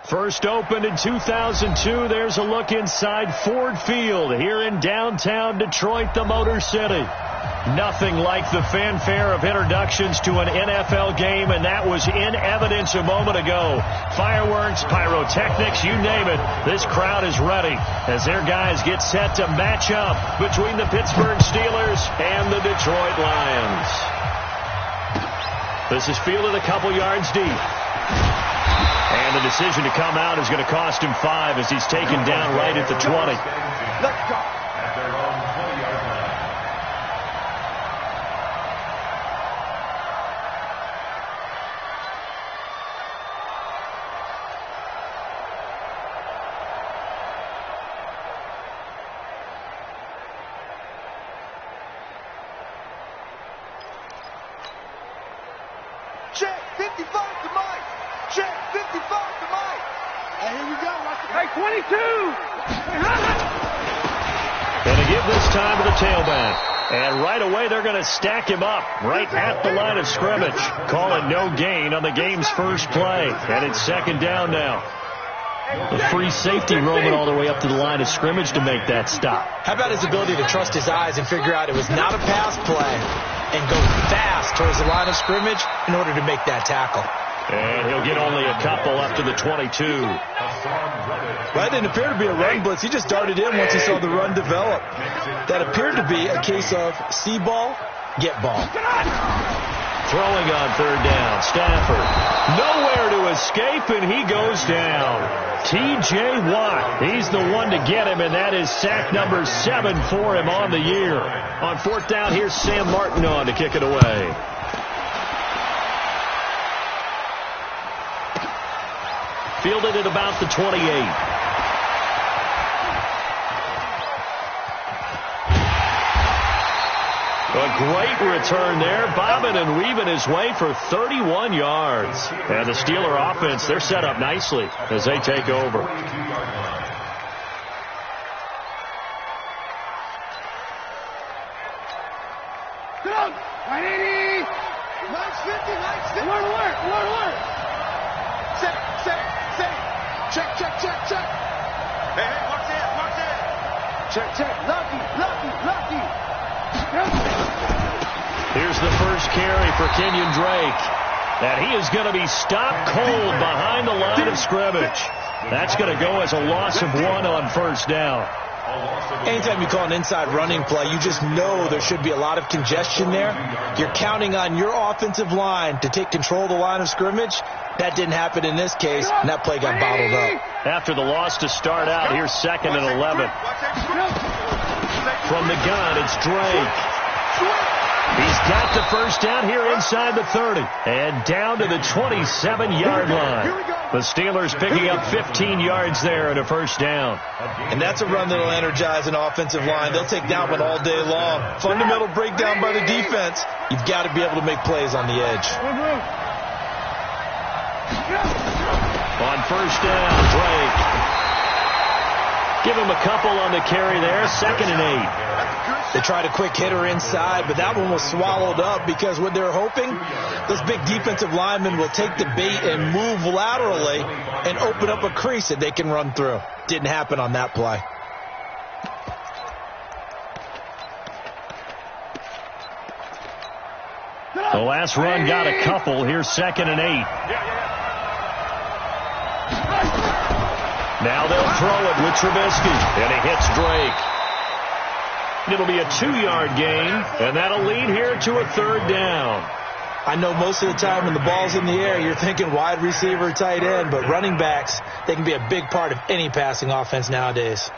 First opened in 2002, there's a look inside Ford Field here in downtown Detroit, the Motor City. Nothing like the fanfare of introductions to an NFL game, and that was in evidence a moment ago. Fireworks, pyrotechnics, you name it. This crowd is ready as their guys get set to match up between the Pittsburgh Steelers and the Detroit Lions. This is fielded a couple yards deep. And the decision to come out is going to cost him 5 as he's taken down right at the 20. Let's go. Check 55 to Mike. Check 55 to Mike. And here we go. Hey, 22. Going to give this time to the tailback. And right away they're going to stack him up right at the line of scrimmage. Call it no gain on the game's first play. And it's second down now. A free safety roaming all the way up to the line of scrimmage to make that stop. How about his ability to trust his eyes and figure out it was not a pass play and go fast towards the line of scrimmage in order to make that tackle. And he'll get only a couple up to the 22. That didn't appear to be a run blitz. He just darted in once he saw the run develop. That appeared to be a case of see ball, get ball. Throwing on third down, Stafford. Nowhere to escape, and he goes down. T.J. Watt, he's the one to get him, and that is sack number 7 for him on the year. On fourth down, here's Sam Martin on to kick it away. Fielded at about the 28. A great return there, bobbing and weaving his way for 31 yards. And the Steeler offense, they're set up nicely as they take over. Good. 180. Nice 50. Nice 50. Alert. Set. Check. Hey, watch that. Check. Lucky. Here's the first carry for Kenyon Drake. And he is going to be stopped cold behind the line of scrimmage. That's going to go as a loss of 1 on first down. Anytime you call an inside running play, you just know there should be a lot of congestion there. You're counting on your offensive line to take control of the line of scrimmage. That didn't happen in this case, and that play got bottled up. After the loss to start out, here's 2nd and 11. From the gun, it's Drake. He's got the first down here inside the 30. And down to the 27-yard line. The Steelers picking up 15 yards there and a first down. And that's a run that will energize an offensive line. They'll take that one all day long. Fundamental breakdown by the defense. You've got to be able to make plays on the edge. On first down, Drake. Give him a couple on the carry there. 2nd and 8. They tried a quick hitter inside, but that one was swallowed up because what they're hoping, those big defensive linemen will take the bait and move laterally and open up a crease that they can run through. Didn't happen on that play. The last run got a couple. Here's 2nd and 8. Now they'll throw it with Trubisky, and he hits Drake. It'll be a 2-yard gain, and that'll lead here to a third down. I know most of the time when the ball's in the air, you're thinking wide receiver, tight end, but running backs, they can be a big part of any passing offense nowadays.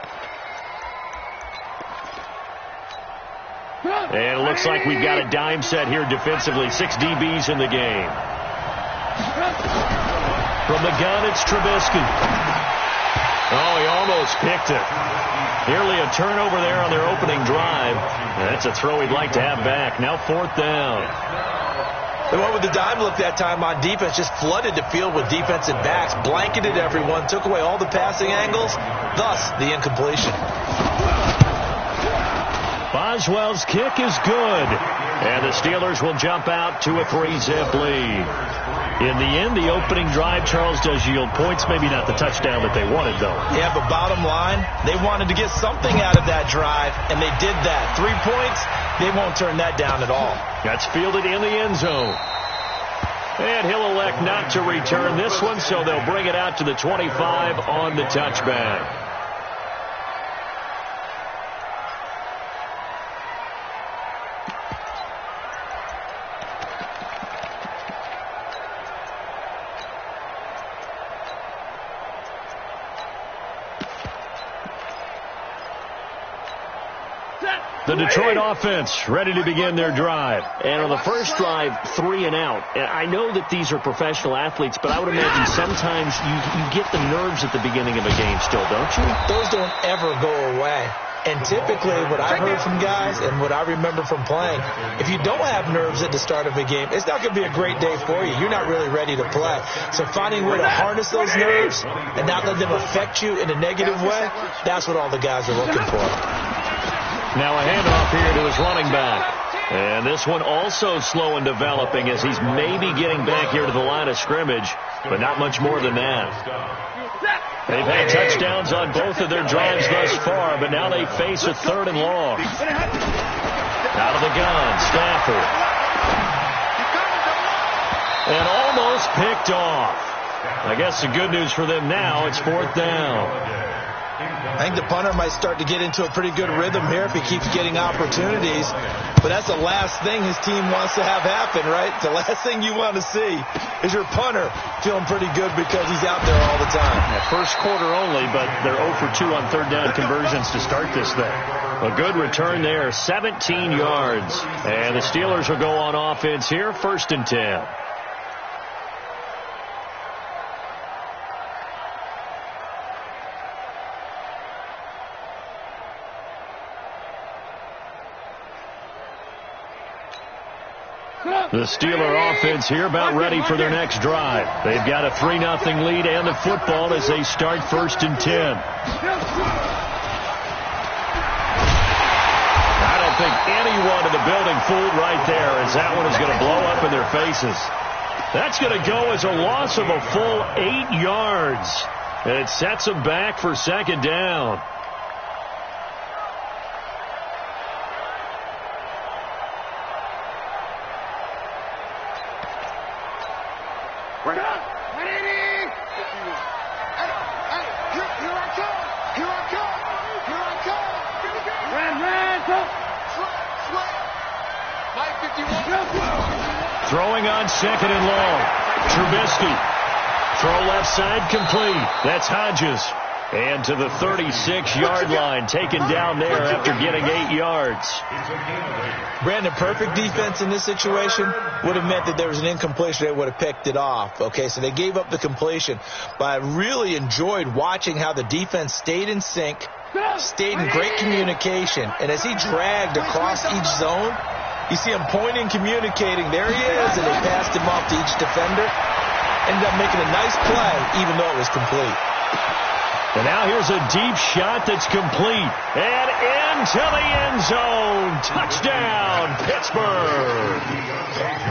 And it looks like we've got a dime set here defensively. 6 DBs in the game. From the gun, it's Trubisky. Oh, he almost picked it. Nearly a turnover there on their opening drive. That's a throw he'd like to have back. Now 4th down. They went with the dime look that time on defense, just flooded the field with defensive backs, blanketed everyone, took away all the passing angles, thus the incompletion. Boswell's kick is good. And the Steelers will jump out to a 3-zip lead. In the end, the opening drive, Charles, does yield points. Maybe not the touchdown that they wanted, though. Yeah, but bottom line, they wanted to get something out of that drive, and they did that. 3 points, they won't turn that down at all. That's fielded in the end zone. And he'll elect not to return this one, so they'll bring it out to the 25 on the touchback. The Detroit offense ready to begin their drive. And on the first drive, 3 and out. And I know that these are professional athletes, but I would imagine sometimes you get the nerves at the beginning of a game still, don't you? Those don't ever go away. And typically what I've heard from guys and what I remember from playing, if you don't have nerves at the start of a game, it's not going to be a great day for you. You're not really ready to play. So finding a way to harness those nerves and not let them affect you in a negative way, that's what all the guys are looking for. Now a handoff here to his running back. And this one also slow in developing as he's maybe getting back here to the line of scrimmage, but not much more than that. They've had touchdowns on both of their drives thus far, but now they face a 3rd and long. Out of the gun, Stafford. And almost picked off. I guess the good news for them now, it's 4th down. I think the punter might start to get into a pretty good rhythm here if he keeps getting opportunities. But that's the last thing his team wants to have happen, right? The last thing you want to see is your punter feeling pretty good because he's out there all the time. First quarter only, but they're 0 for 2 on 3rd down conversions to start this thing. A good return there, 17 yards. And the Steelers will go on offense here, 1st and 10. The Steeler offense here about ready for their next drive. They've got a 3-0 lead and the football as they start 1st and 10. I don't think anyone in the building fooled right there as that one is going to blow up in their faces. That's going to go as a loss of a full 8 yards. And it sets them back for 2nd down. Throwing on 2nd and long. Trubisky. Throw left side complete. That's Hodges. And to the 36-yard line, taken down there after getting 8 yards. Brandon, perfect defense in this situation would have meant that there was an incompletion. They would have picked it off. Okay, so they gave up the completion. But I really enjoyed watching how the defense stayed in sync, stayed in great communication. And as he dragged across each zone, you see him pointing, communicating. There he is, and they passed him off to each defender. Ended up making a nice play, even though it was complete. And now here's a deep shot that's complete. And into the end zone. Touchdown, Pittsburgh.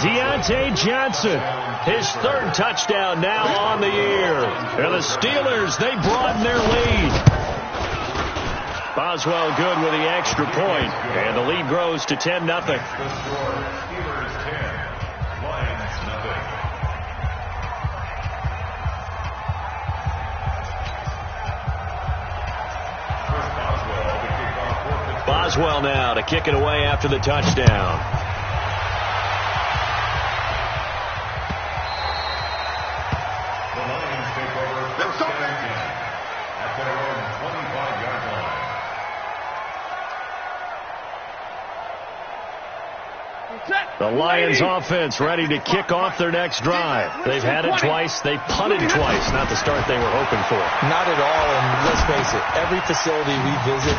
Deontay Johnson, his 3rd touchdown now on the year. And the Steelers, they broaden their lead. Boswell good with the extra point. And the lead grows to 10-0. Boswell now to kick it away after the touchdown. The Lions take over first and 10 at their own 25-yard line. The Lions offense ready to kick off their next drive. They've had it twice. They punted twice. Not the start they were hoping for. Not at all, and let's face it, every facility we visit,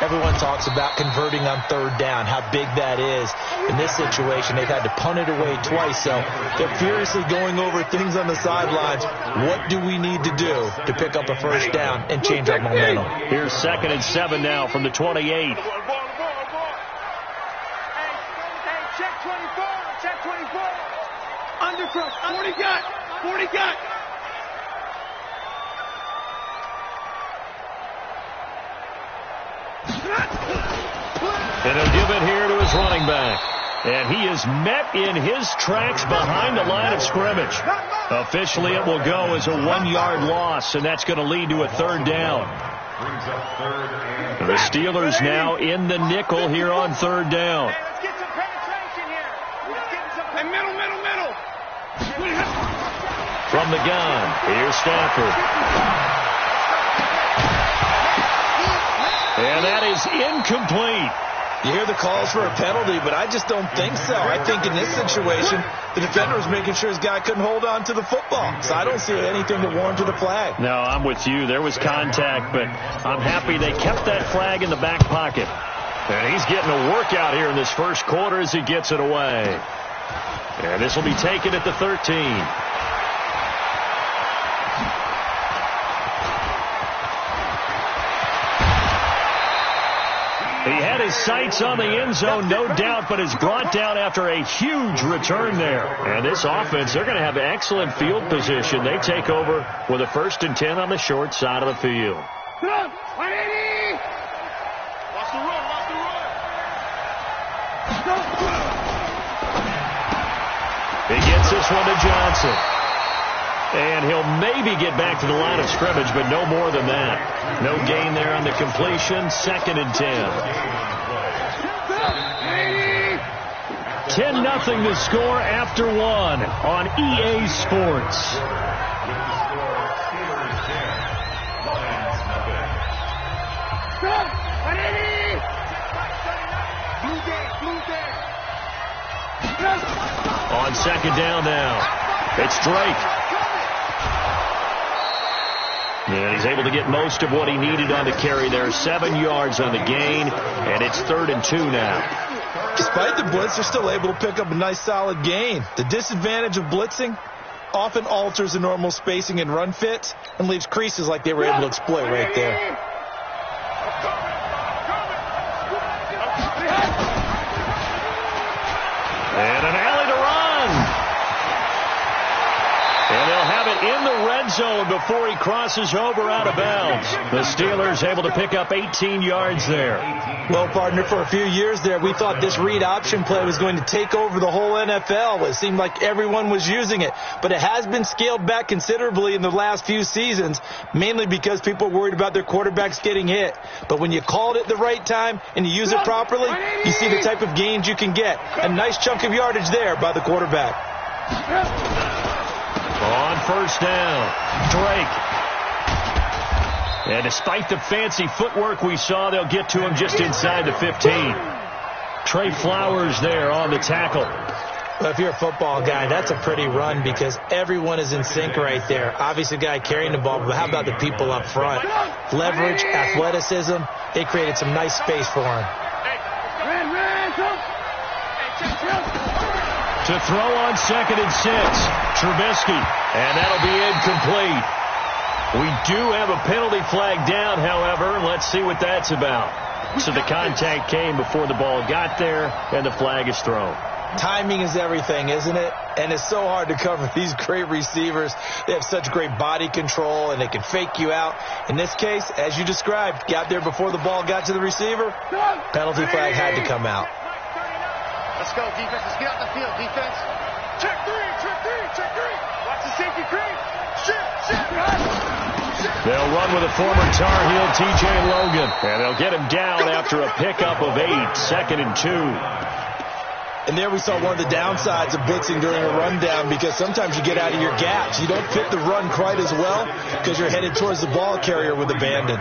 everyone talks about converting on 3rd down, how big that is. In this situation, they've had to punt it away twice, so they're furiously going over things on the sidelines. What do we need to do to pick up a 1st down and change our momentum? Here's 2nd and 7 now from the 28. Check 24. Check 24. Undercross. 40 got. 40 got. And he'll give it here to his running back. And he is met in his tracks behind the line of scrimmage. Officially, it will go as a 1-yard loss, and that's going to lead to a 3rd down. The Steelers now in the nickel here on 3rd down. Let's get some penetration here. Let's get some middle. From the gun, here's Stafford. And that is incomplete. You hear the calls for a penalty, but I just don't think so. I think in this situation, the defender was making sure his guy couldn't hold on to the football. So I don't see anything to warrant to the flag. No, I'm with you. There was contact, but I'm happy they kept that flag in the back pocket. And he's getting a workout here in this first quarter as he gets it away. And this will be taken at the 13. He had his sights on the end zone, no doubt, but is brought down after a huge return there. And this offense, they're going to have excellent field position. They take over with a 1st and 10 on the short side of the field. Watch the run. He gets this one to Johnson. And he'll maybe get back to the line of scrimmage, but no more than that. No gain there on the completion. 2nd and 10. 10-0 to score after 1 on EA Sports. On 2nd down now, it's Drake. And he's able to get most of what he needed on the carry there. 7 yards on the gain, and it's 3rd and 2 now. Despite the blitz, they're still able to pick up a nice solid gain. The disadvantage of blitzing often alters the normal spacing and run fits and leaves creases like they were able to exploit right there. And an alley to run. And they'll have it in the red zone before he crosses over out of bounds. The Steelers able to pick up 18 yards there. Well, partner, for a few years there, we thought this read option play was going to take over the whole NFL. It seemed like everyone was using it. But it has been scaled back considerably in the last few seasons, mainly because people are worried about their quarterbacks getting hit. But when you call it at the right time and you use it properly, you see the type of gains you can get. A nice chunk of yardage there by the quarterback. On 1st down, Drake. And despite the fancy footwork we saw, they'll get to him just inside the 15. Trey Flowers there on the tackle. Well, if you're a football guy, that's a pretty run because everyone is in sync right there. Obviously, the guy carrying the ball, but how about the people up front? Leverage, athleticism, they created some nice space for him. To throw on 2nd and 6, Trubisky, and that'll be incomplete. We do have a penalty flag down, however. Let's see what that's about. So the contact came before the ball got there, and the flag is thrown. Timing is everything, isn't it? And it's so hard to cover these great receivers. They have such great body control, and they can fake you out. In this case, as you described, got there before the ball got to the receiver. Penalty flag had to come out. Let's go, defense. Let's get out the field, defense. Check three. Watch the safety creep. Shit. They'll run with a former Tar Heel, T.J. Logan. And they'll get him down after a pickup of 8, 2nd and 2. And there we saw one of the downsides of blitzing during a rundown because sometimes you get out of your gaps. You don't fit the run quite as well because you're headed towards the ball carrier with abandon.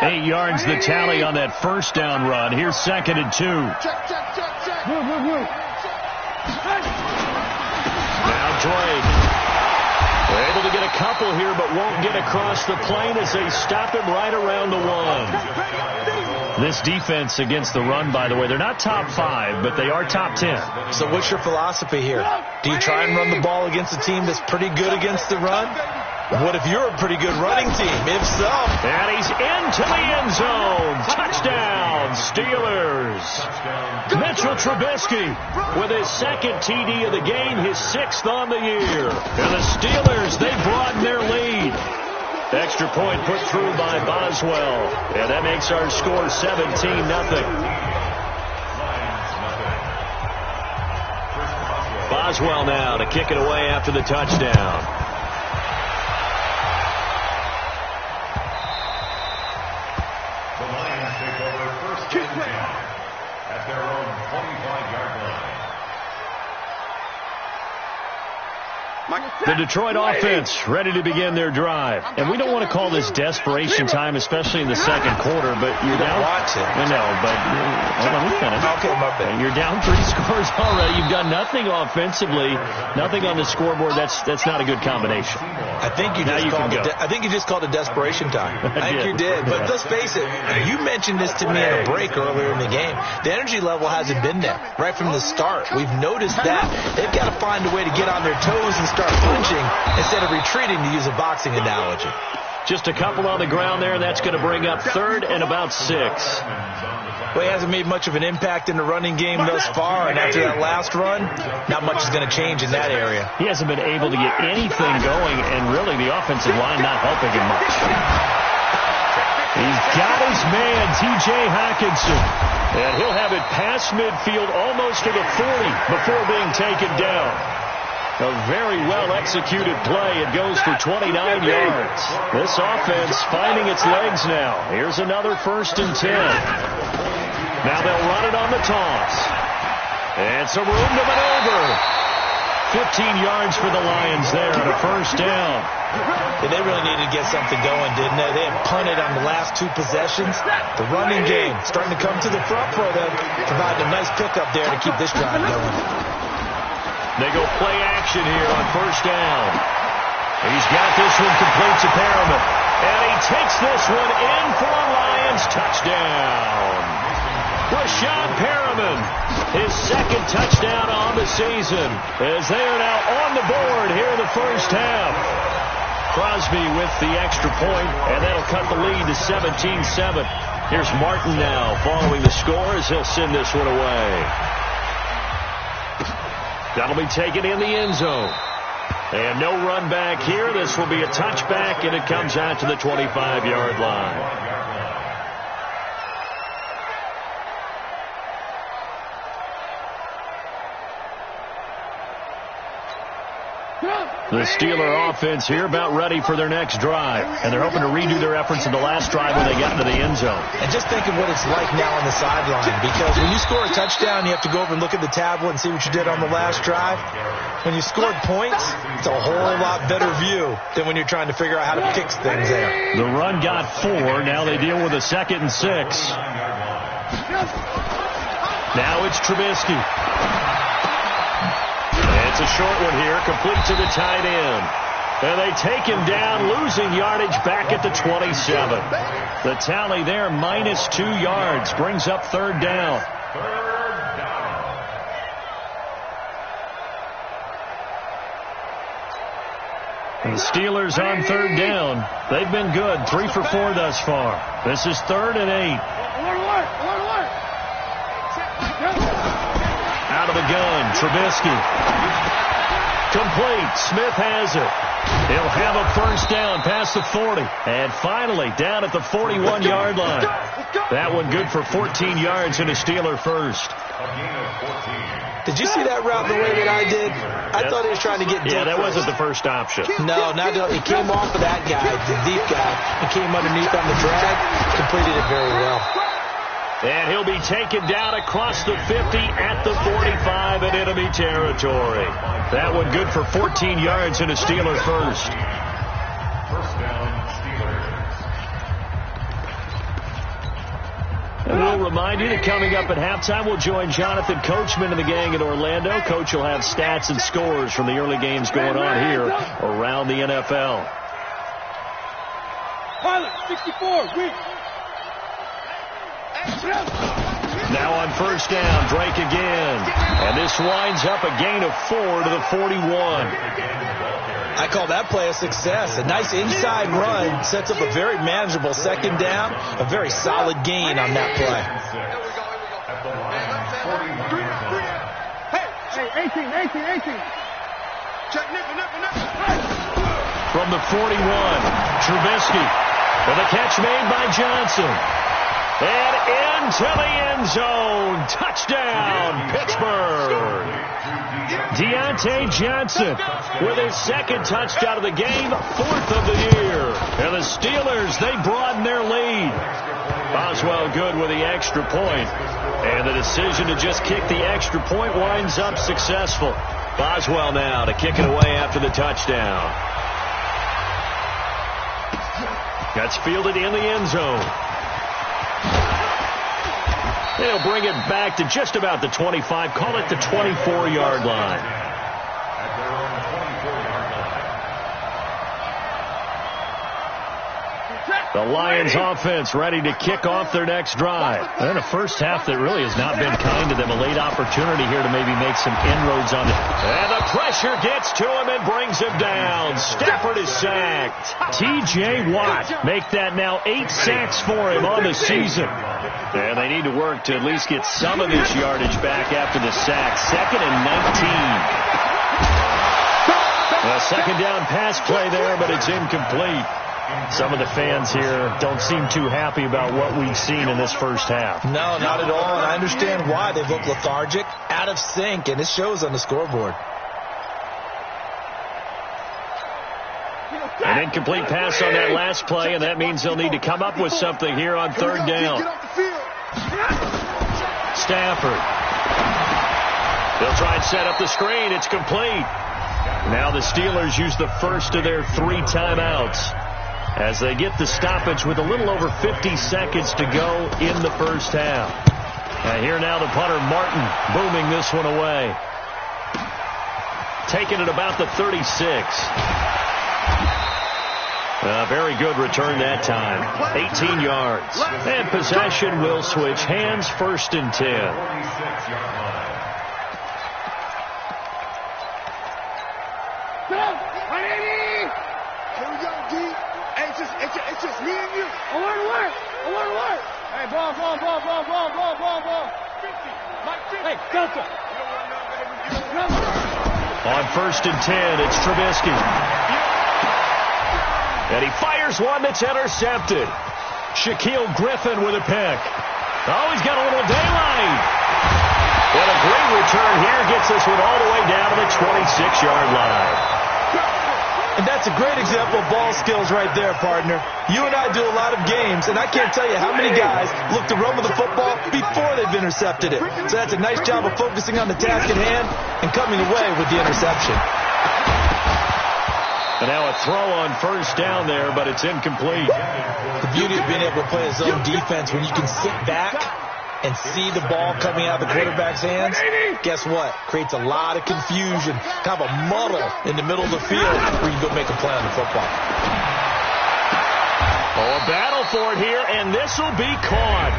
8 yards the tally on that 1st down run. Here's 2nd and 2. Check. Now Drake. They're able to get a couple here, but won't get across the plane as they stop him right around the 1. This defense against the run, by the way, they're not top 5, but they are top 10. So what's your philosophy here? Do you try and run the ball against a team that's pretty good against the run? What if you're a pretty good running team? If so. And he's into the end zone. Touchdown, Steelers. Mitchell Trubisky with his second TD of the game, his 6th on the year. And the Steelers, they broaden their lead. Extra point put through by Boswell. And that makes our score 17-0. Boswell now to kick it away after the touchdown. The Lions take over first and 10 at their own 25-yard line. The Detroit offense ready to begin their drive. And we don't want to call this desperation time, especially in the second quarter, but you're down. Watch it. No, but let me finish. Okay, my bad. You're down 3 scores already. You've done nothing offensively, nothing on the scoreboard. That's not a good combination. I think you just called it desperation time. I think you did. But let's face it, you mentioned this to me in a break earlier in the game. The energy level hasn't been there right from the start. We've noticed that. They've got to find a way to get on their toes and start punching instead of retreating, to use a boxing analogy. Just a couple on the ground there, and that's going to bring up 3rd and about 6. Well, he hasn't made much of an impact in the running game thus far, and after that last run, not much is going to change in that area. He hasn't been able to get anything going, and really the offensive line not helping him much. He's got his man, T.J. Hockenson, and he'll have it past midfield almost to the 40 before being taken down. A very well-executed play. It goes for 29 yards. This offense finding its legs now. Here's another 1st and 10. Now they'll run it on the toss. And some room to maneuver. 15 yards for the Lions there on a 1st down. Yeah, they really needed to get something going, didn't they? They had punted on the last 2 possessions. The running game starting to come to the front for them, providing a nice pickup there to keep this drive going. They go play action here on 1st down. He's got this one complete to Perriman. And he takes this one in for a Lions touchdown. Rashad Perriman, his 2nd touchdown on the season, as they are now on the board here in the 1st half. Crosby with the extra point, and that'll cut the lead to 17-7. Here's Martin now following the score as he'll send this one away. That'll be taken in the end zone. And no run back here. This will be a touchback, and it comes out to the 25-yard line. The Steeler offense here about ready for their next drive. And they're hoping to redo their efforts in the last drive when they got into the end zone. And just think of what it's like now on the sideline. Because when you score a touchdown, you have to go over and look at the tablet and see what you did on the last drive. When you scored points, it's a whole lot better view than when you're trying to figure out how to fix things there. The run got 4. Now they deal with a 2nd and 6. Now it's Trubisky. It's a short one here, complete to the tight end. And they take him down, losing yardage back at the 27. The tally there, -2 yards, brings up 3rd down. And the Steelers on 3rd down. They've been good, 3 for 4 thus far. This is 3rd and 8. Out of the gun, Trubisky. Complete. Smith has it. He'll have a 1st down past the 40. And finally, down at the 41-yard line. That one good for 14 yards and a Steeler 1st. Did you see that route the way that I did? I thought he was trying to get deep. Yeah, that wasn't the first option. No, he came off of that guy, the deep guy, and came underneath on the drag, completed it very well. And he'll be taken down across the 50 at the 45 in enemy territory. That one good for 14 yards and a Steeler 1st. 1st down, Steelers. And we'll remind you that coming up at halftime, we'll join Jonathan Coachman and the gang in Orlando. Coach will have stats and scores from the early games going on here around the NFL. Pilot, 64, win. Now on 1st down, Drake again. And this winds up a gain of 4 to the 41. I call that play a success. A nice inside run sets up a very manageable second down, a very solid gain on that play. Hey, 18. Check nipple. From the 41, Trubisky with a catch made by Johnson. And into the end zone. Touchdown, Pittsburgh. Deontay Johnson with his second touchdown of the game, fourth of the year. And the Steelers, they broaden their lead. Boswell good with the extra point. And the decision to just kick the extra point winds up successful. Boswell now to kick it away after the touchdown. That's fielded in the end zone. They'll bring it back to just about the 25, call it the 24-yard line. At their own 24-yard line. The Lions offense ready to kick off their next drive. And a first half that really has not been kind to them. A late opportunity here to maybe make some inroads on it. And the pressure gets to him and brings him down. Stafford is sacked. T.J. Watt make that now 8 sacks for him on the season. And they need to work to at least get some of this yardage back after the sack. 2nd and 19. A second down pass play there, but it's incomplete. Some of the fans here don't seem too happy about what we've seen in this first half. No, not at all, and I understand why. They've looked lethargic, out of sync, and it shows on the scoreboard. An incomplete pass on that last play, and that means they'll need to come up with something here on third down. Stafford. They'll try and set up the screen. It's complete. Now the Steelers use the first of their 3 timeouts as they get the stoppage with a little over 50 seconds to go in the first half. And here now the punter, Martin, booming this one away. Taking it about the 36. Very good return that time. 18 yards. And possession will switch hands, 1st and 10. 46-yard line. Here we go, D. Hey, it's just me and you. Alert. Hey, ball. 50. Hey, go. On 1st and 10, it's Trubisky. And he fires one that's intercepted. Shaquille Griffin with a pick. Oh, he's got a little daylight. And a great return here gets this one all the way down to the 26-yard line. And that's a great example of ball skills right there, partner. You and I do a lot of games, and I can't tell you how many guys look to run with the football before they've intercepted it. So that's a nice job of focusing on the task at hand and coming away with the interception. And now a throw on first down there, but it's incomplete. The beauty of being able to play a zone defense when you can sit back and see the ball coming out of the quarterback's hands, guess what? Creates a lot of confusion, kind of a muddle in the middle of the field where you can go make a play on the football. Oh, a battle for it here, and this will be caught.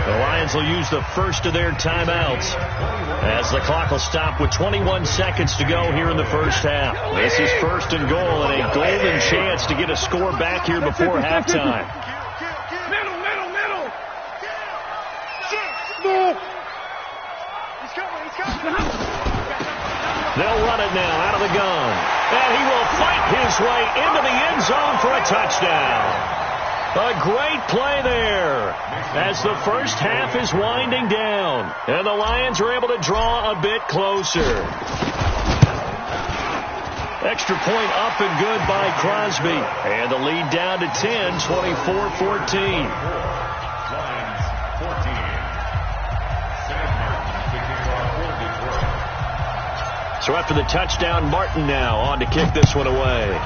The Lions will use the first of their timeouts as the clock will stop with 21 seconds to go here in the first half. This is 1st and goal and a golden chance to get a score back here before halftime. Middle. He's coming. They'll run it now out of the gun. And he will fight his way into the end zone for a touchdown. A great play there as the first half is winding down. And the Lions are able to draw a bit closer. Extra point up and good by Crosby. And the lead down to 10, 24-14. So after the touchdown, Martin now on to kick this one away.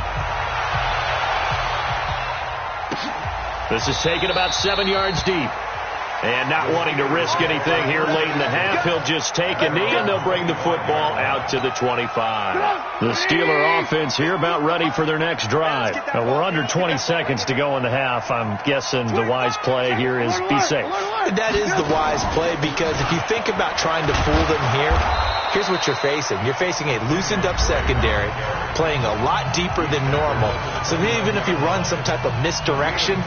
This is taken about 7 yards deep. And not wanting to risk anything here late in the half, he'll just take a knee, and they'll bring the football out to the 25. The Steeler offense here about ready for their next drive. We're under 20 seconds to go in the half. I'm guessing the wise play here is be safe. That is the wise play, because if you think about trying to fool them here, here's what you're facing. You're facing a loosened-up secondary, playing a lot deeper than normal. So even if you run some type of misdirection,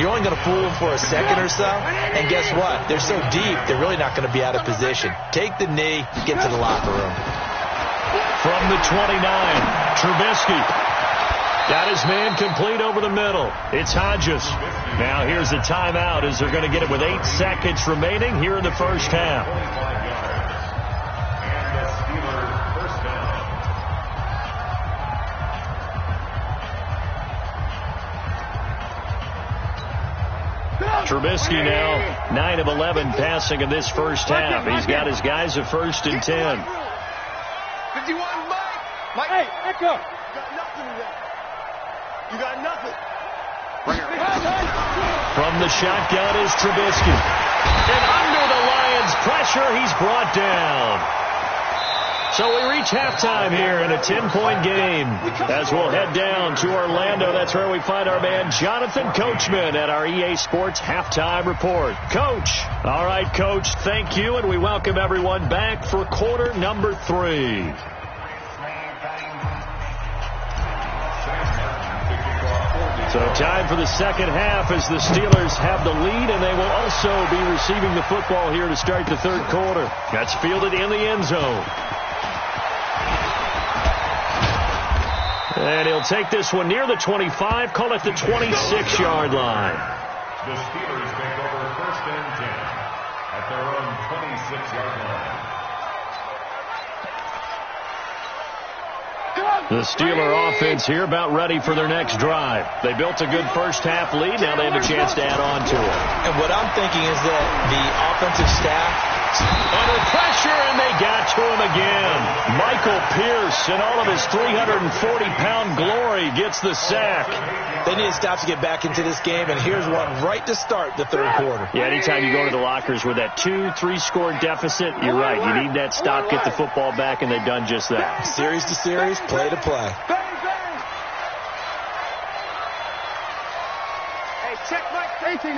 you're only going to fool them for a second or so. And guess what? They're so deep, they're really not going to be out of position. Take the knee, get to the locker room. From the 29, Trubisky got his man complete over the middle. It's Hodges. Now here's the timeout as they're going to get it with 8 seconds remaining here in the first half. Trubisky now 9 of 11 passing in this first half. He's got his guys at 1st and 10. 51, Mike. Hey, Echo. You got nothing today. You got nothing. From the shotgun is Trubisky. And under the Lions' pressure, he's brought down. So we reach halftime here in a 10-point game. As we'll head down to Orlando, that's where we find our man Jonathan Coachman at our EA Sports Halftime Report. Coach. All right, Coach, thank you, and we welcome everyone back for quarter number 3. So time for the second half as the Steelers have the lead, and they will also be receiving the football here to start the third quarter. That's fielded in the end zone. And he'll take this one near the 25, call it the 26-yard line. The Steelers take over 1st and 10 at their own 26-yard line. The Steeler offense here about ready for their next drive. They built a good first half lead. Now they have a chance to add on to it. And what I'm thinking is that the offensive staff under pressure, and they got to him again. Michael Pierce, in all of his 340-pound glory, gets the sack. They need to stop to get back into this game, and here's one right to start the third quarter. Yeah, anytime you go to the lockers with that 2-3 score deficit, you're right. You need that stop, get the football back, and they've done just that. Series to series, play to play. Hey, check Mike. 18.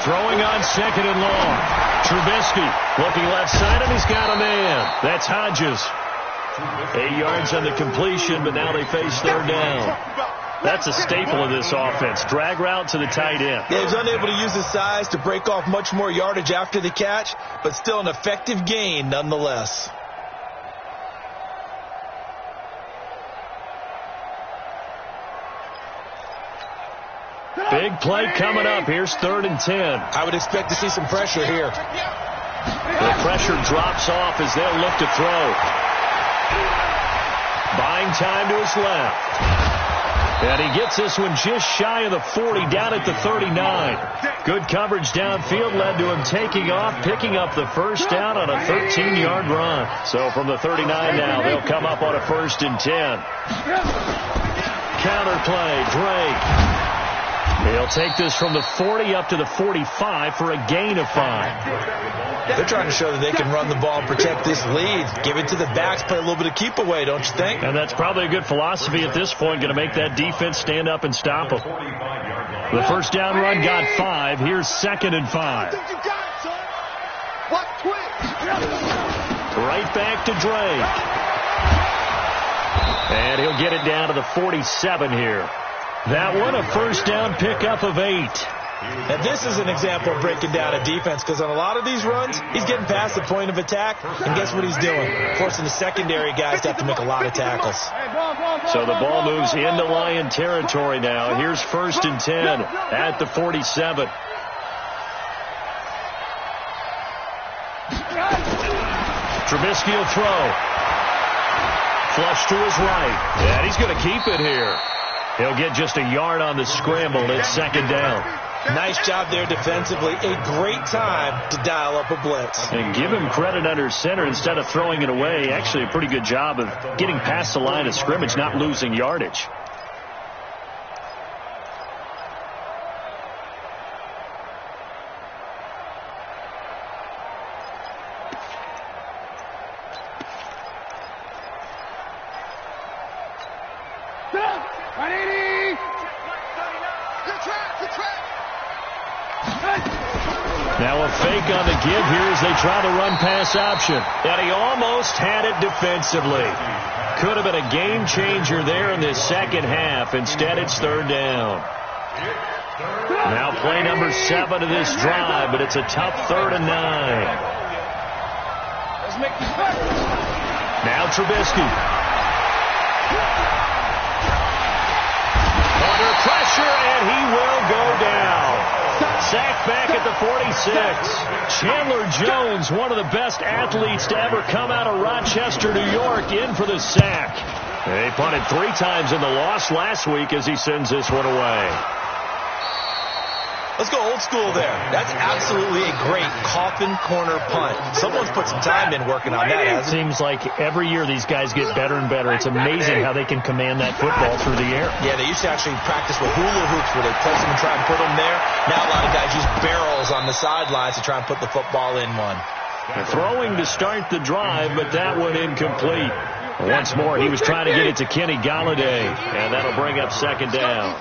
Throwing on 2nd and long. Trubisky looking left side, and he's got a man. That's Hodges. 8 yards on the completion, but now they face 3rd down. That's a staple of this offense. Drag route to the tight end. Yeah, he's unable to use his size to break off much more yardage after the catch, but still an effective gain nonetheless. Big play coming up. Here's 3rd and 10. I would expect to see some pressure here. The pressure drops off as they'll look to throw. Buying time to his left. And he gets this one just shy of the 40, down at the 39. Good coverage downfield led to him taking off, picking up the first down on a 13-yard run. So from the 39 now, they'll come up on a 1st and 10. Counter play, Drake. He'll take this from the 40 up to the 45 for a gain of 5. They're trying to show that they can run the ball and protect this lead. Give it to the backs, play a little bit of keep away, don't you think? And that's probably a good philosophy at this point, going to make that defense stand up and stop them. The first down run got 5. Here's 2nd and 5. Right back to Drake. And he'll get it down to the 47 here. That one, a first down pickup of 8. Now, this is an example of breaking down a defense, because on a lot of these runs, he's getting past the point of attack, and guess what he's doing? Forcing the secondary guys to have to make a lot of tackles. So the ball moves into Lion territory now. Here's 1st and 10 at the 47. Trubisky will throw. Flush to his right. And he's going to keep it here. He'll get just a yard on the scramble. It's 2nd down. Nice job there defensively. A great time to dial up a blitz. And give him credit under center instead of throwing it away. Actually a pretty good job of getting past the line of scrimmage, not losing yardage. Now a fake on the give here as they try the run-pass option. And he almost had it defensively. Could have been a game changer there in this second half. Instead, it's third down. Now play number 7 of this drive, but it's a tough 3rd and 9. Now Trubisky. Under pressure, and he will go down. Sacked back at the 46. Chandler Jones, one of the best athletes to ever come out of Rochester, New York, in for the sack. They punted 3 times in the loss last week as he sends this one away. Let's go old school there. That's absolutely a great coffin corner punt. Someone's put some time in working on that, hasn't it? Seems like every year these guys get better and better. It's amazing how they can command that football through the air. Yeah, they used to actually practice with hula hoops where they place them and try and put them there. Now a lot of guys use barrels on the sidelines to try and put the football in one. Throwing to start the drive, but that one incomplete. Once more, he was trying to get it to Kenny Golladay, and that'll bring up second down.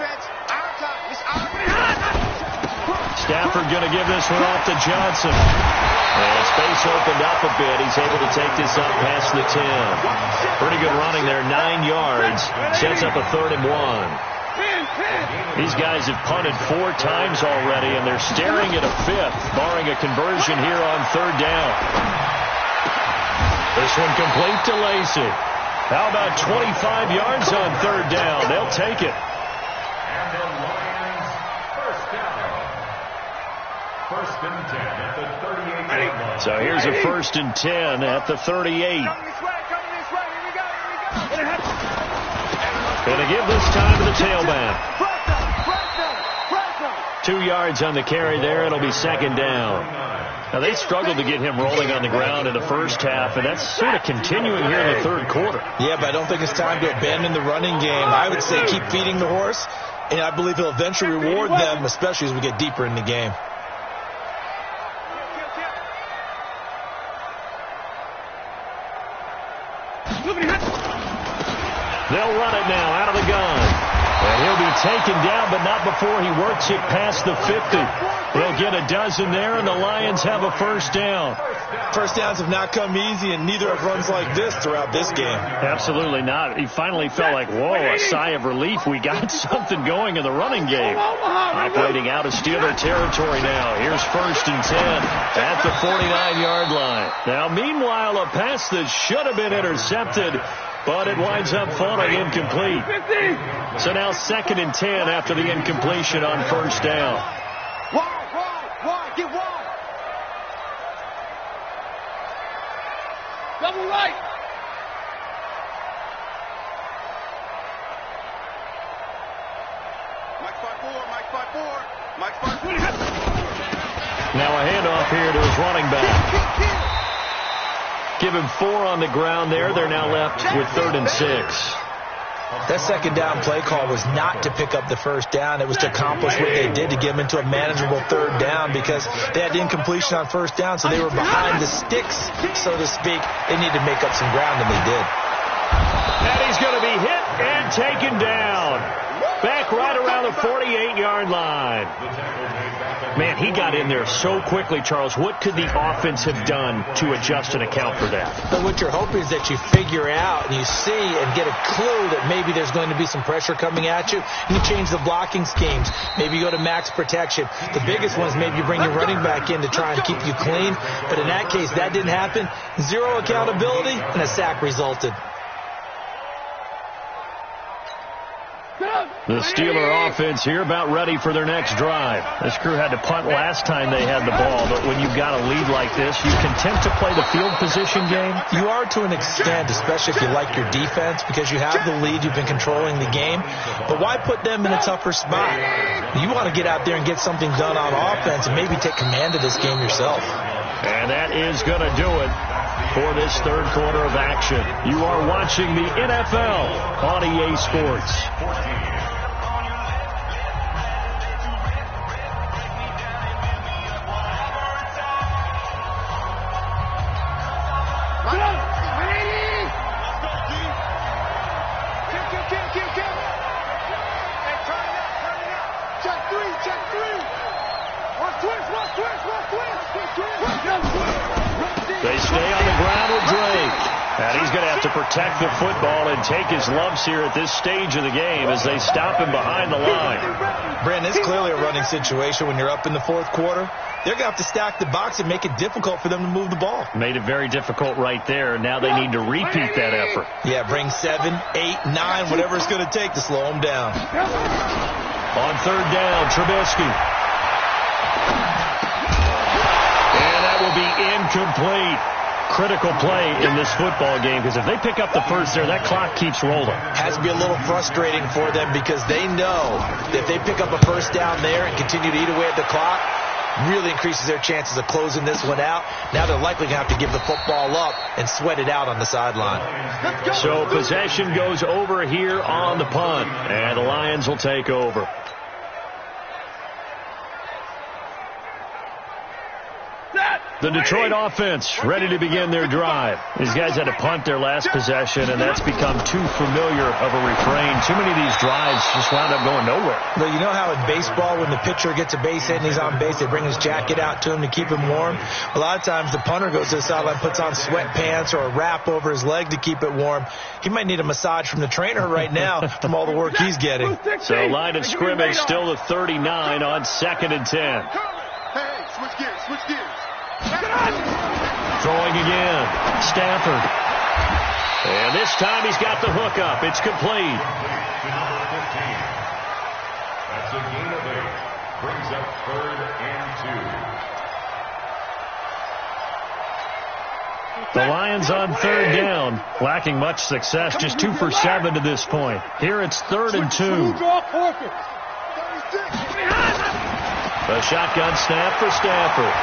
Stafford going to give this one off to Johnson. And space opened up a bit. He's able to take this up past the 10. Pretty good running there, 9 yards. Sets up a 3rd and 1. These guys have punted 4 times already, and they're staring at a 5th, barring a conversion here on 3rd down. This one complete to Lacy. How about 25 yards on 3rd down? They'll take it. First and 10 at the 38. So here's a 1st and 10 at the 38. Going to give this time to the tailback. 2 yards on the carry there. It'll be second down. Now, they struggled to get him rolling on the ground in the first half, and that's sort of continuing here in the third quarter. Yeah, but I don't think it's time to abandon the running game. I would say keep feeding the horse, and I believe he'll eventually reward them, especially as we get deeper in the game. They'll run it now out of the gun. And he'll be taken down, but not before he works it past the 50. He'll get a dozen there, and the Lions have a first down. First downs have not come easy, and neither have runs like this throughout this game. Absolutely not. He finally felt like, whoa, a sigh of relief. We got something going in the running game. Operating out of Steeler territory now. Here's 1st and 10 at the 49-yard line. Now, meanwhile, a pass that should have been intercepted, but it winds up falling incomplete. So now 2nd and 10 after the incompletion on 1st down. Wide, get wide. Double right. Mike 5-4, Mike 5-4. Now a handoff here to his running back. Give him 4 on the ground there. They're now left with 3rd and 6. That second down play call was not to pick up the first down. It was to accomplish what they did, to get them into a manageable 3rd down, because they had incompletion on 1st down, so they were behind the sticks, so to speak. They needed to make up some ground, and they did. And he's going to be hit and taken down. Back right around the 48-yard line. Man, he got in there so quickly, Charles. What could the offense have done to adjust and account for that? But what you're hoping is that you figure out and you see and get a clue that maybe there's going to be some pressure coming at you. You change the blocking schemes. Maybe you go to max protection. The biggest one is maybe you bring your running back in to try and keep you clean. But in that case, that didn't happen. 0 accountability, and a sack resulted. The Steeler offense here about ready for their next drive. This crew had to punt last time they had the ball, but when you've got a lead like this, you content to play the field position game? You are to an extent, especially if you like your defense, because you have the lead, you've been controlling the game. But why put them in a tougher spot? You want to get out there and get something done on offense and maybe take command of this game yourself. And that is going to do it for this third quarter of action. You are watching the NFL on EA Sports. Kill. going to have to protect the football and take his lumps here at this stage of the game as they stop him behind the line. Brandon, it's clearly a running situation when you're up in the fourth quarter. They're going to have to stack the box and make it difficult for them to move the ball. Made it very difficult right there. Now they need to repeat that effort. Yeah, bring 7, 8, 9, whatever it's going to take to slow them down. On third down, Trubisky. And that will be incomplete. Critical play in this football game because if they pick up the first there, that clock keeps rolling. Has to be a little frustrating for them because they know that if they pick up a first down there and continue to eat away at the clock, really increases their chances of closing this one out. Now they're likely going to have to give the football up and sweat it out on the sideline. So possession goes over here on the punt, and the Lions will take over. The Detroit offense ready to begin their drive. These guys had to punt their last possession, and that's become too familiar of a refrain. Too many of these drives just wound up going nowhere. But you know how in baseball, when the pitcher gets a base hit and he's on base, they bring his jacket out to him to keep him warm? A lot of times the punter goes to the sideline, puts on sweatpants or a wrap over his leg to keep it warm. He might need a massage from the trainer right now from all the work he's getting. So line of scrimmage still the 39 on 2nd and 10. Hey, switch gears, switch gears. Throwing again. Stafford. And this time he's got the hook up. It's complete. Number 15. That's a gain of 8. Brings up 3rd and 2. The Lions on 3rd down. Lacking much success. Just 2 for 7 to this point. Here it's 3rd and 2. A shotgun snap for Stafford.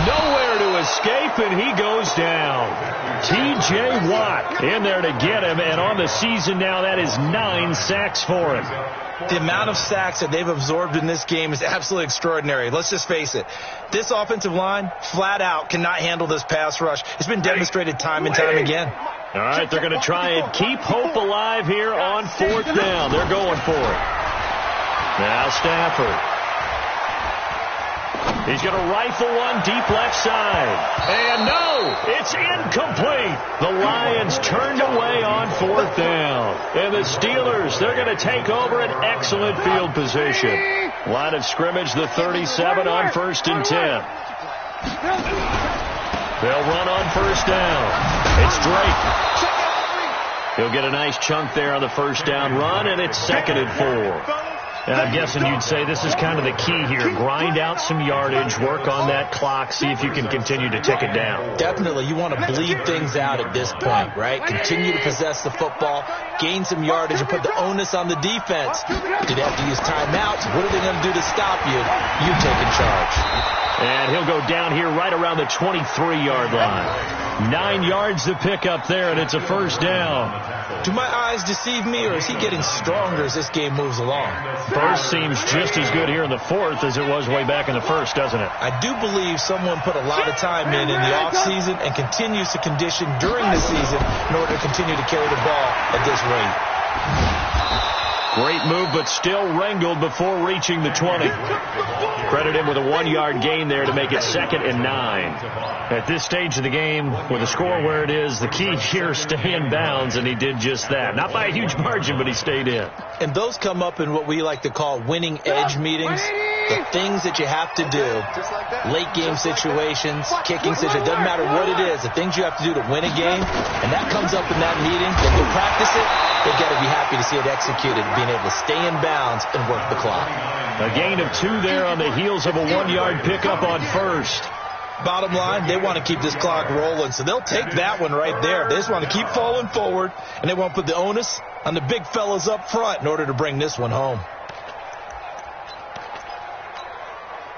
Nowhere to escape, and he goes down. T.J. Watt in there to get him, and on the season now, that is 9 sacks for him. The amount of sacks that they've absorbed in this game is absolutely extraordinary. Let's just face it. This offensive line, flat out, cannot handle this pass rush. It's been demonstrated time and time again. All right, they're going to try and keep hope alive here on 4th down. They're going for it. Now Stafford. He's going to rifle one deep left side. And no, it's incomplete. The Lions turned away on 4th down. And the Steelers, they're going to take over an excellent field position. Line of scrimmage, the 37 on 1st and 10. They'll run on 1st down. It's Drake. He'll get a nice chunk there on the 1st down run, and it's 2nd and 4. And I'm guessing you'd say this is kind of the key here. Grind out some yardage, work on that clock, see if you can continue to tick it down. Definitely. You want to bleed things out at this point, right? Continue to possess the football, gain some yardage, and put the onus on the defense. Did they have to use timeouts? What are they going to do to stop you? You taking charge. And he'll go down here right around the 23-yard line. 9 yards to pick up there, and it's a 1st down. Do my eyes deceive me, or is he getting stronger as this game moves along? First seems just as good here in the 4th as it was way back in the 1st, doesn't it? I do believe someone put a lot of time in the offseason and continues to condition during the season in order to continue to carry the ball at this rate. Great move, but still wrangled before reaching the 20. Credit him with a 1-yard gain there to make it 2nd and 9. At this stage of the game, with the score where it is, the key here is stay in bounds, and he did just that. Not by a huge margin, but he stayed in. And those come up in what we like to call winning edge meetings. The things that you have to do, late game situations, kicking situations, doesn't matter what it is, the things you have to do to win a game, and that comes up in that meeting. If you practice it, they've got to be happy to see it executed, being able to stay in bounds and work the clock. A gain of 2 there on the heels of a 1-yard pickup on 1st. Bottom line, they want to keep this clock rolling, so they'll take that one right there. They just want to keep falling forward, and they want to put the onus on the big fellas up front in order to bring this one home.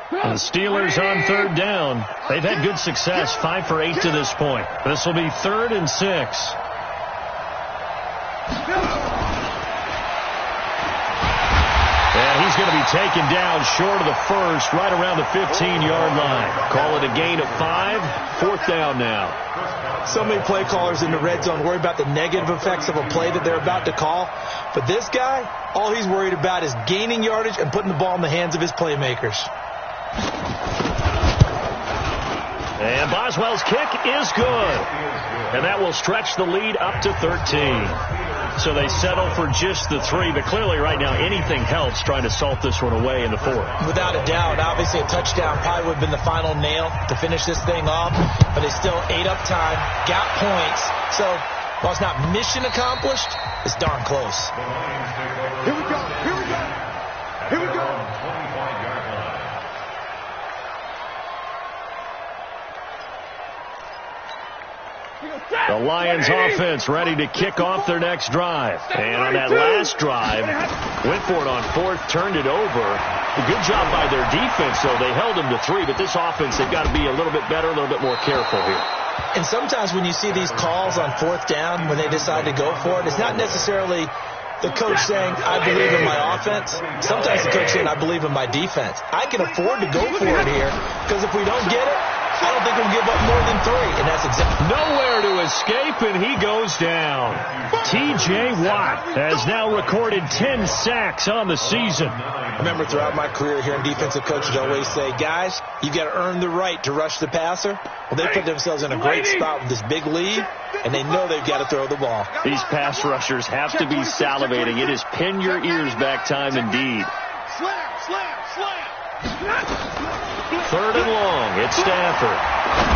And the Steelers on 3rd down. They've had good success, 5 for 8 to this point. This will be 3rd and 6. And he's going to be taken down short of the 1st, right around the 15-yard line. Call it a gain of 5, 4th down now. So many play callers in the red zone worry about the negative effects of a play that they're about to call. But this guy, all he's worried about is gaining yardage and putting the ball in the hands of his playmakers. And Boswell's kick is good. and that will stretch the lead up to 13. So they settle for just the 3, but clearly right now anything helps trying to salt this one away in the 4th. Without a doubt. Obviously a touchdown probably would have been the final nail to finish this thing off, but they still ate up time, got points. So while it's not mission accomplished, it's darn close. Here we go. Here we go. Here we go. 25-yard line. The Lions offense ready to kick off their next drive. And on that last drive, went for it on 4th, turned it over. A good job by their defense, though. They held them to 3, but this offense, they've got to be a little bit better, a little bit more careful here. And sometimes when you see these calls on 4th down, when they decide to go for it, it's not necessarily the coach saying, I believe in my offense. Sometimes the coach saying, I believe in my defense. I can afford to go for it here, because if we don't get it, I don't think we'll give up more than 3, and that's exactly. Nowhere to escape, and he goes down. T.J. Watt has now recorded 10 sacks on the season. I remember throughout my career hearing defensive coaches always say, guys, you got to earn the right to rush the passer. Well, they put themselves in a great spot with this big lead, and they know they've got to throw the ball. These pass rushers have to be salivating. It is pin your ears back time indeed. Slam, slam, slam. 3rd and long. It's Stafford.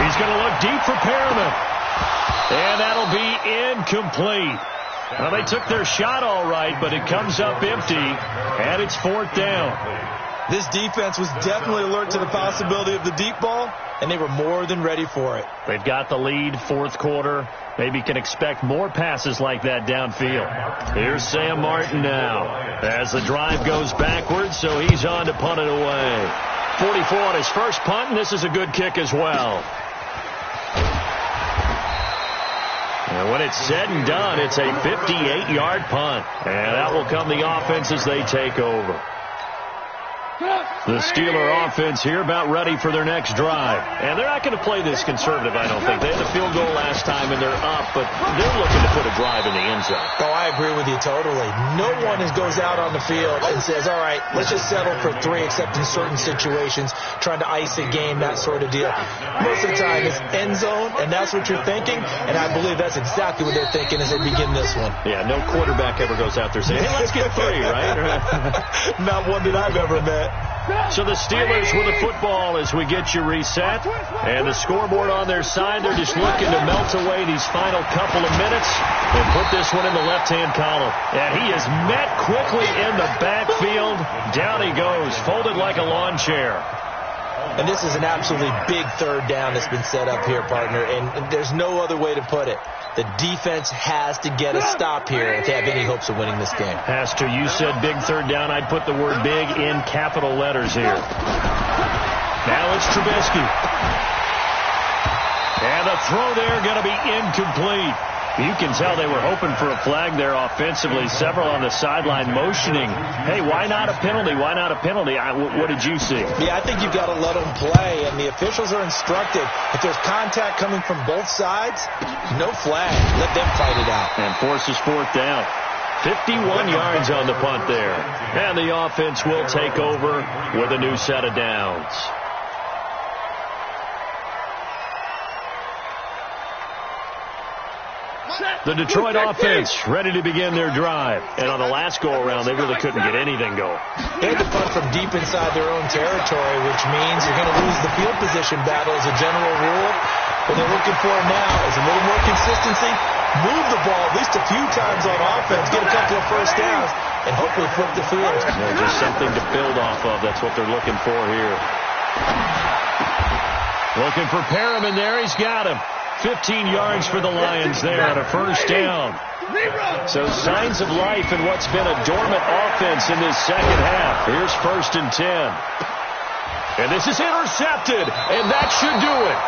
He's going to look deep for Perriman. And that'll be incomplete. Well, they took their shot all right, but it comes up empty, and it's 4th down. This defense was definitely alert to the possibility of the deep ball, and they were more than ready for it. They've got the lead, 4th quarter. Maybe can expect more passes like that downfield. Here's Sam Martin now as the drive goes backwards, so he's on to punt it away. 44 on his first punt, and this is a good kick as well. And when it's said and done, it's a 58-yard punt. And that will come the offense as they take over. The Steeler offense here about ready for their next drive. And they're not going to play this conservative, I don't think. They had a field goal last time, and they're up, but they're looking to put a drive in the end zone. Oh, I agree with you totally. No one goes out on the field and says, all right, let's just settle for 3, except in certain situations, trying to ice a game, that sort of deal. Most of the time, it's end zone, and that's what you're thinking, and I believe that's exactly what they're thinking as they begin this one. Yeah, no quarterback ever goes out there saying, hey, let's get 3, right? Not one that I've ever met. So the Steelers with the football as we get you reset. And the scoreboard on their side, they're just looking to melt away these final couple of minutes and put this one in the left-hand column. And he is met quickly in the backfield. Down he goes, folded like a lawn chair. And this is an absolutely big 3rd down that's been set up here, partner. And there's no other way to put it. The defense has to get a stop here if they have any hopes of winning this game. Has to. You said big 3rd down. I'd put the word big in capital letters here. Now it's Trubisky. And the throw there going to be incomplete. You can tell they were hoping for a flag there offensively. Several on the sideline motioning, hey, why not a penalty? Why not a penalty? What did you see? Yeah, I think you've got to let them play, and the officials are instructed. If there's contact coming from both sides, no flag. Let them fight it out. And forces 4th down. 51 yards on the punt there. And the offense will take over with a new set of downs. The Detroit offense ready to begin their drive. And on the last go-around, they really couldn't get anything going. They had to punt from deep inside their own territory, which means you're going to lose the field position battle as a general rule. What they're looking for now is a little more consistency, move the ball at least a few times on offense, get a couple of first downs, and hopefully flip the field. Yeah, just something to build off of. That's what they're looking for here. Looking for Perriman there. He's got him. 15 yards for the Lions there on a first down. So signs of life in what's been a dormant offense in this second half. Here's 1st and 10. And this is intercepted, and that should do it.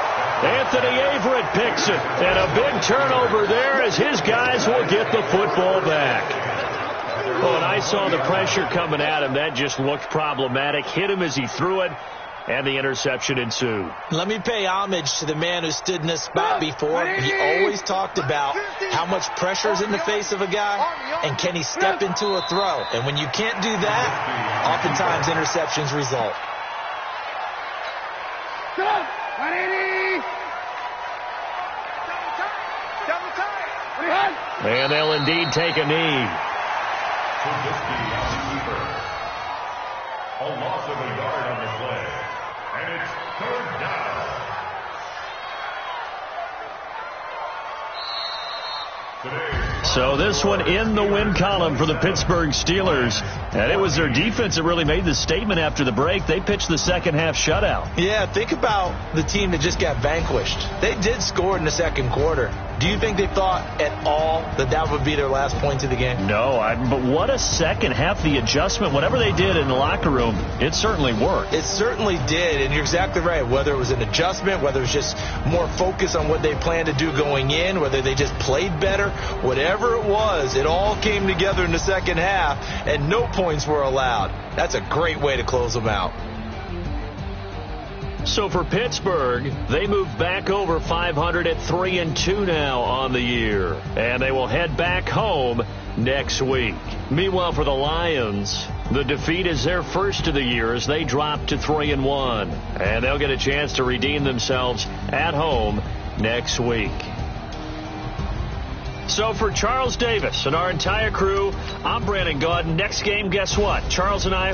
Anthony Averett picks it, and a big turnover there as his guys will get the football back. Oh, and I saw the pressure coming at him. That just looked problematic. Hit him as he threw it. And the interception ensued. Let me pay homage to the man who stood in this spot before. He always talked about how much pressure is in the face of a guy, and can he step into a throw. And when you can't do that, oftentimes interceptions result. And they'll indeed take a knee. Trubisky on the keeper. A loss of a yard on the play. And it's third down. So this one in the win column for the Pittsburgh Steelers. And it was their defense that really made the statement after the break. They pitched the second half shutout. Yeah, think about the team that just got vanquished. They did score in the second quarter. Do you think they thought at all that that would be their last point of the game? No, but what a second half. The adjustment, whatever they did in the locker room, it certainly worked. It certainly did, and you're exactly right. Whether it was an adjustment, whether it was just more focus on what they planned to do going in, whether they just played better, whatever it was, it all came together in the second half, and no points were allowed. That's a great way to close them out. So for Pittsburgh, they move back over 500 at 3-2 now on the year. And they will head back home next week. Meanwhile, for the Lions, the defeat is their first of the year as they drop to 3-1. And they'll get a chance to redeem themselves at home next week. So for Charles Davis and our entire crew, I'm Brandon Gaudin. Next game, guess what? Charles and I